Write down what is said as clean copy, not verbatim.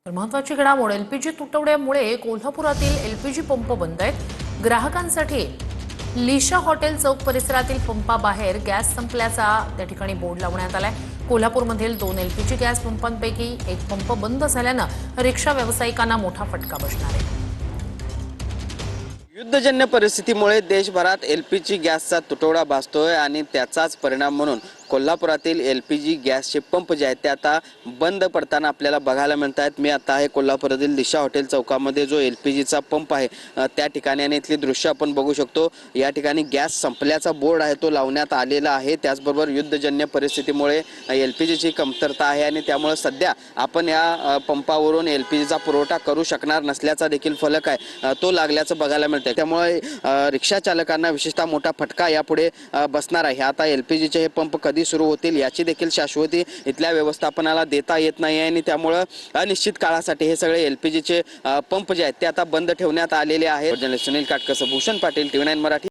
तर महत्त्वाची घडामोड एलपीजी तुटवड्यामुळे कोल्हापुरातील एलपीजी पंप बंद आहेत। ग्राहकांसाठी लिशा हॉटेल चौक परिसरातील पंपाबाहेर गॅस संपल्याचा त्या ठिकाणी बोर्ड लावण्यात आलाय। कोल्हापूरमधील 2 एलपीजी गॅस पंपांपैकी एक पंप बंद झाल्यानं रिक्षा व्यावसायिकांना मोठा फटका बसणार आहे। युद्धजन्य परिस्थितीमुळे देशभरात एलपीजी गॅसचा तुटवडा भासतोय आणि त्याचाच परिणाम म्हणून कोल्हापुरातील एलपीजी गॅसचे पंप जे आहेत ते आता बंद पडताना आपल्याला बघायला मिळत आहेत। मी आता आहे कोल्हापुरातील लिशा हॉटेल चौकामध्ये जो एलपीजीचा पंप आहे त्या ठिकाणी आणि इथली दृश्य आपण बघू शकतो। या ठिकाणी गॅस संपल्याचा बोर्ड आहे तो लावण्यात आलेला आहे। त्याचबरोबर युद्धजन्य परिस्थितीमुळे एलपीजीची कमतरता आहे आणि त्यामुळे सध्या आपण या पंपावरून एलपीजीचा पुरवठा करू शकणार नसल्याचा देखील फलक आहे तो लागल्याचं बघायला मिळतं। त्यामुळे रिक्षा चालकांना विशेषतः मोठा फटका यापुढे बसणार आहे। आता एलपीजीचे हे पंप कधी सुरू होतील याची देखील शाश्वती इथल्या व्यवस्थापनाला देता येत नाही आणि त्यामुळे अनिश्चित काळासाठी हे सगळे एलपीजीचे पंप जे आहेत ते आता बंद ठेवण्यात आलेले आहेत। Journalist Sunil Katkar, Bhushan Patil, TV9 Marathi.